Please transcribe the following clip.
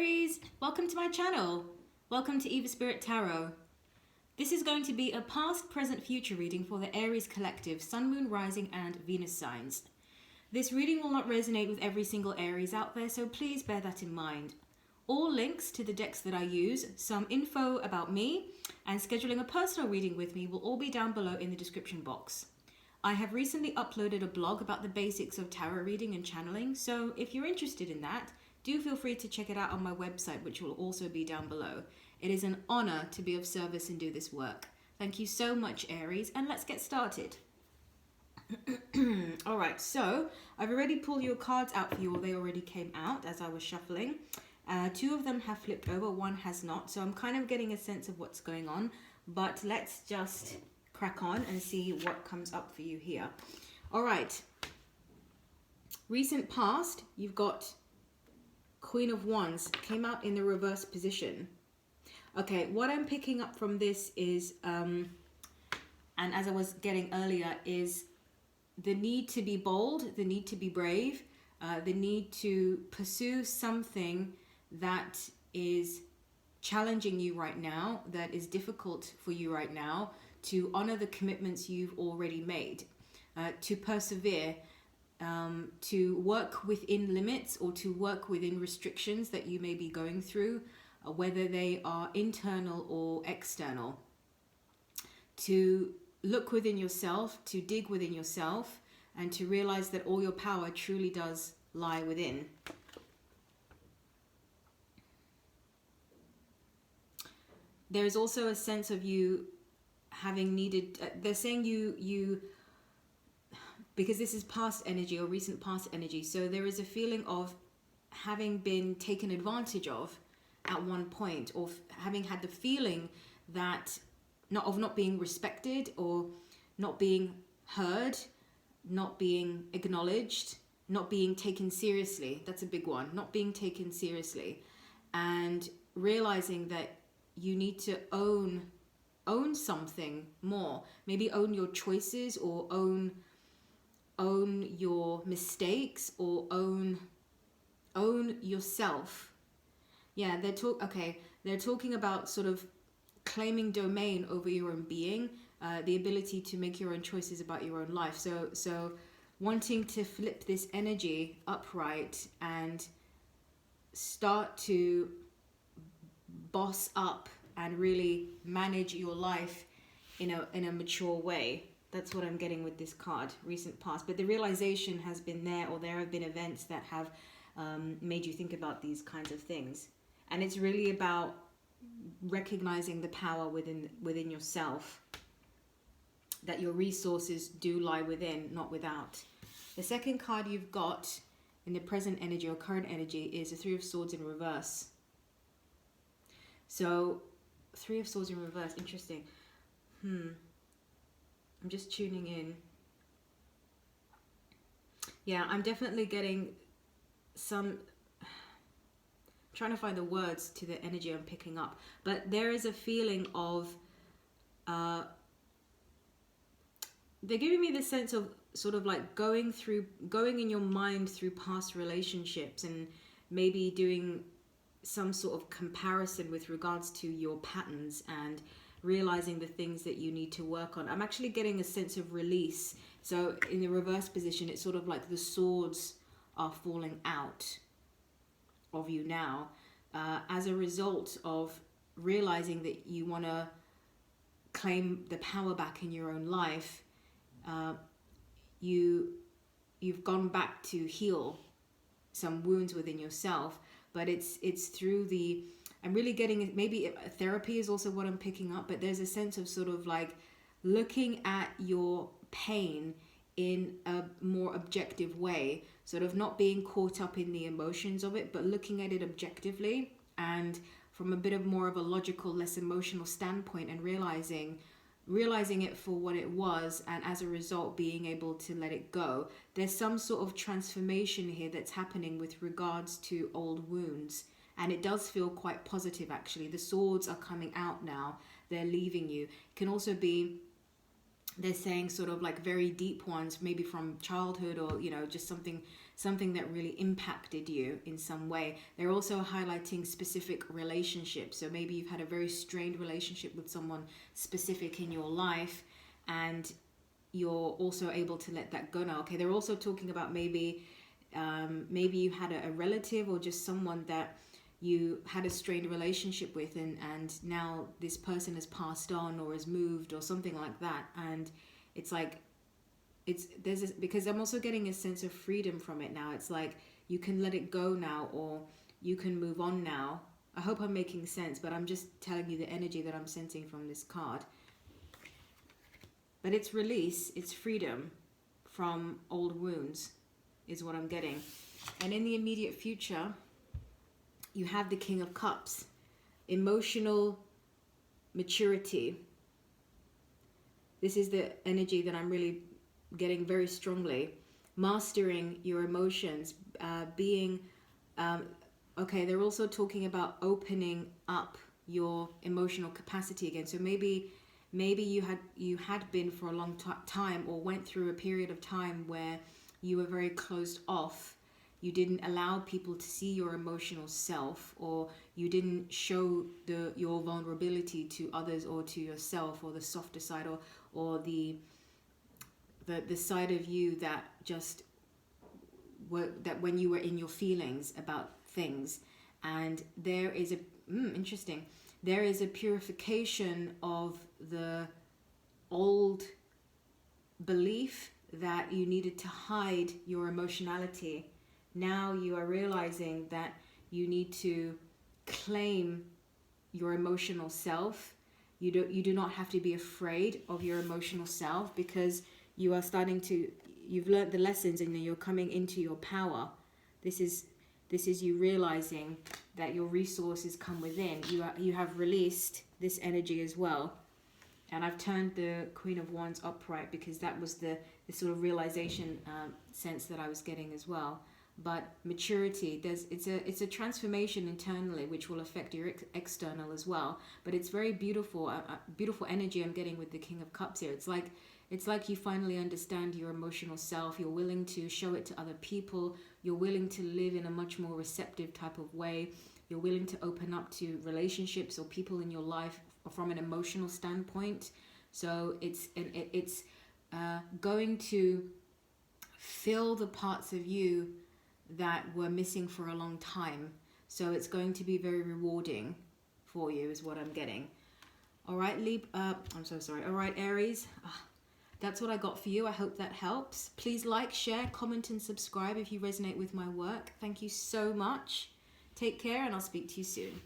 Aries, welcome to my channel. Welcome to Eva Spirit Tarot. This is going to be a past, present, future reading for the Aries collective, Sun, Moon, Rising and Venus signs. This reading will not resonate with every single Aries out there, so please bear that in mind. All links to the decks that I use, some info about me, and scheduling a personal reading with me will all be down below in the description box. I have recently uploaded a blog about the basics of tarot reading and channeling, so if you're interested in that, do feel free to check it out on my website, which will also be down below. It is an honor to be of service and do this work. Thank you so much, Aries, and let's get started. Alright, so I've already pulled your cards out for you, or they already came out as I was shuffling. Two of them have flipped over, one has not, so I'm kind of getting a sense of what's going on, but let's just crack on and see what comes up for you here. Alright, recent past, you've got Queen of Wands, came out in the reverse position. Okay, what I'm picking up from this is, and as I was getting earlier, is the need to be bold, the need to be brave, the need to pursue something that is challenging you right now, that is difficult for you right now, to honor the commitments you've already made, to persevere, to work within limits or to work within restrictions that you may be going through, whether they are internal or external. To look within yourself, to dig within yourself, and to realize that all your power truly does lie within. There is also a sense of you having needed, they're saying you because this is past energy or recent past energy, so there is a feeling of having been taken advantage of at one point, or having had the feeling that not being respected, or not being heard, not being acknowledged, not being taken seriously. That's a big one, not being taken seriously, and realizing that you need to own something more, maybe own your choices, or own your mistakes, or own yourself. Yeah, they're talking about sort of claiming domain over your own being, the ability to make your own choices about your own life. So wanting to flip this energy upright and start to boss up and really manage your life in a mature way. That's what I'm getting with this card, recent past. But the realization has been there, or there have been events that have made you think about these kinds of things. And it's really about recognizing the power within yourself, that your resources do lie within, not without. The second card you've got in the present energy or current energy is the Three of Swords in reverse. So, Three of Swords in reverse, interesting. I'm just tuning in. Yeah, I'm definitely getting some, I'm trying to find the words to the energy I'm picking up, but there is a feeling of, they're giving me the sense of sort of like going in your mind through past relationships, and maybe doing some sort of comparison with regards to your patterns, and realizing the things that you need to work on. I'm actually getting a sense of release. So in the reverse position, it's sort of like the swords are falling out of you now, as a result of realizing that you want to claim the power back in your own life. You've gone back to heal some wounds within yourself, but it's through the, I'm really getting it, maybe therapy is also what I'm picking up, but there's a sense of sort of like looking at your pain in a more objective way, sort of not being caught up in the emotions of it, but looking at it objectively and from a bit of more of a logical, less emotional standpoint, and realizing it for what it was, and as a result being able to let it go. There's some sort of transformation here that's happening with regards to old wounds, and it does feel quite positive actually. The swords are coming out now, they're leaving you. It can also be, they're saying sort of like very deep ones, maybe from childhood, or just something something that really impacted you in some way. They're also highlighting specific relationships. So maybe you've had a very strained relationship with someone specific in your life, and you're also able to let that go now. Okay, they're also talking about maybe you had a relative or just someone that you had a strained relationship with, and now this person has passed on or has moved or something like that. And it's like, because I'm also getting a sense of freedom from it now. It's like you can let it go now, or you can move on now. I hope I'm making sense, but I'm just telling you the energy that I'm sensing from this card. But it's release, it's freedom from old wounds is what I'm getting. And in the immediate future, you have the King of Cups, emotional maturity. This is the energy that I'm really getting very strongly. Mastering your emotions, okay, they're also talking about opening up your emotional capacity again. So maybe you had been for a long time, or went through a period of time where you were very closed off. You didn't allow people to see your emotional self, or you didn't show your vulnerability to others or to yourself, or the softer side, or the side of you that just that when you were in your feelings about things. And there is interesting. There is a purification of the old belief that you needed to hide your emotionality. Now you are realizing that you need to claim your emotional self. You do not have to be afraid of your emotional self, because you are you've learned the lessons, and you're coming into your power. This is you realizing that your resources come within. You have released this energy as well. And I've turned the Queen of Wands upright, because that was the sort of realization sense that I was getting as well. But maturity, it's a transformation internally, which will affect your external as well. But it's very beautiful, beautiful energy I'm getting with the King of Cups here. It's like you finally understand your emotional self. You're willing to show it to other people. You're willing to live in a much more receptive type of way. You're willing to open up to relationships or people in your life from an emotional standpoint. So it's going to fill the parts of you that were missing for a long time. So it's going to be very rewarding for you, is what I'm getting. All right, I'm so sorry. All right, Aries. That's what I got for you. I hope that helps. Please like, share, comment, and subscribe if you resonate with my work. Thank you so much. Take care, and I'll speak to you soon.